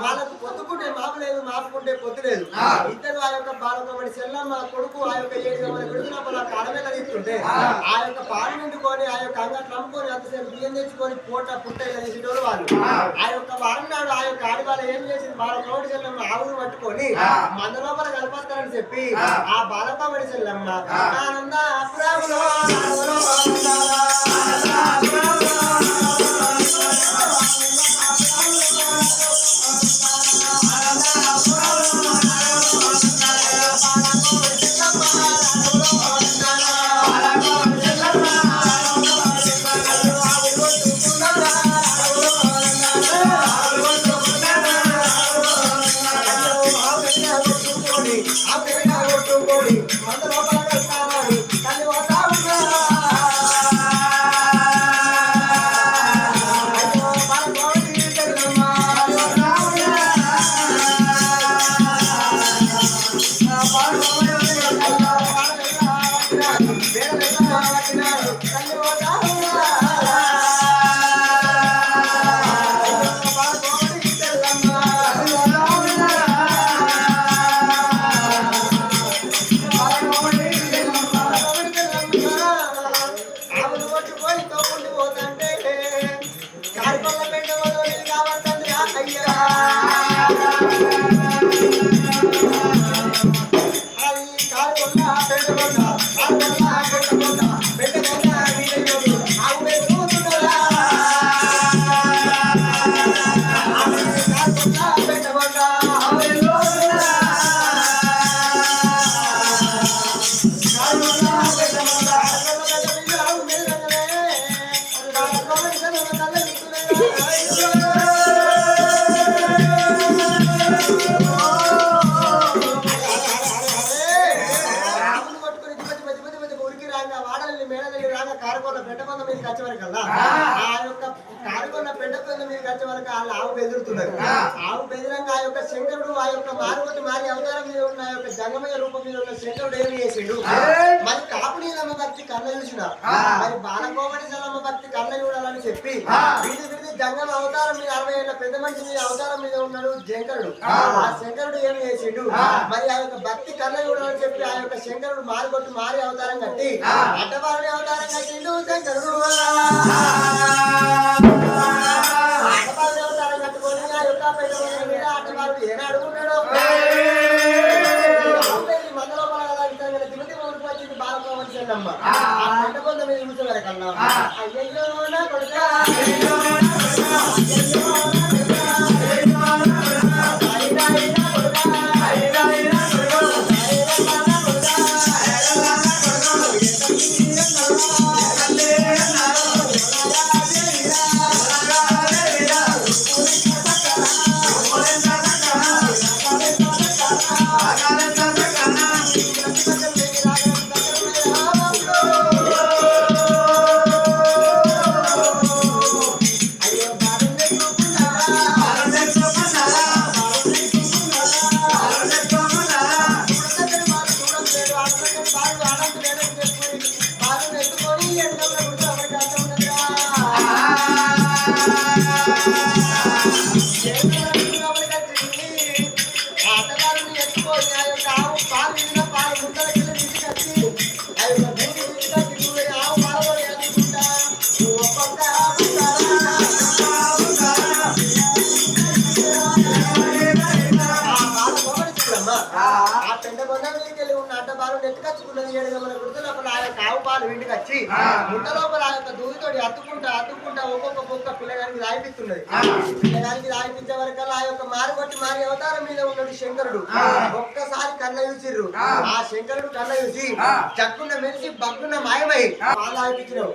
వాళ్ళకు పొద్దుకుంటే మాపు లేదు, మాపుకుంటే పొద్దు లేదు. ఇద్దరు ఆ యొక్క బాలకమడి చెల్లమ్మ కొడుకు ఆ యొక్క 7 మంది విడుదల కాడ మీద తీస్తుంటే ఆ యొక్క పాలు నిండుకొని ఆ యొక్క అంగట్లు అమ్ముకొని అంతసేపు బియ్యం తెచ్చుకొని పూట పుట్ట ఇలా చేసేటోళ్ళు వాళ్ళు. ఆ యొక్క వారం నాడు ఆ యొక్క ఆడవాళ్ళు ఏం చేసింది, బాలకమడి చెల్లమ్మ ఆవును పట్టుకొని మంద లోపల కలపస్తారని చెప్పి ఆ బాలకమడి చెల్లమ్మ ఆనంద అపురాములో ఆవు బెదురుతున్నారు. ఆవు బెదిరంగా ఆ యొక్క శంకరుడు ఆ యొక్క మారువతి మారి అవతారం మీద ఉన్న ఆ యొక్క జంగమయ రూపం మీద ఉన్న శంకరుడు ఏమి చేసిండు, మరి కాపునీలమ్మ భక్తి కళ్ళ చూసిన మరి బాలకోమటి చల్లమ్మ భక్తి కళ్ళ చూడాలని చెప్పి విడిది జంగమ అవతారం మీద 60 ఏళ్ళ పెద్ద మనిషి మీద అవతారం మీద ఉన్నాడు శంకరుడు. ఆ శంకరుడు ఏమి చేసిండు, మరి ఆ యొక్క భక్తి కళ్ళ చూడాలని చెప్పి ఆ యొక్క శంకరుడు మారుకొట్టు మారి అవతారం కట్టి అడ్డవారుని అవతారం కట్టిండు శంకరుడు. ఏనాడు ఉన్నాడు మందలో వచ్చింది బాలకోమటి చెల్లమ్మ పంట కొంత మీద చూసేవారకన్నా అయ్యో నా కొడుక అతుక్కున్నది ఏడుగమల గుర్తు లోపల ఆ యొక్క ఆవు పాలు ఇంటికి వచ్చి గుంట లోపల ఆ యొక్క దూదితోటి అత్తుకుంటా ఒక్కొక్క పొక్క పిల్లగానికి రాయిపిస్తున్నది. పిల్లగానికి రాయిపించే వరకల్లా ఆ యొక్క మారి అవతారం మీద ఉన్నాడు శంకరుడు. ఒక్కసారి కళ్ళ చూసిర్రు. ఆ శంకరుడు కళ్ళ చూసి చక్కున్న మెలిసి బగ్గున్న మాయమై పాలు రాయిపించినావు.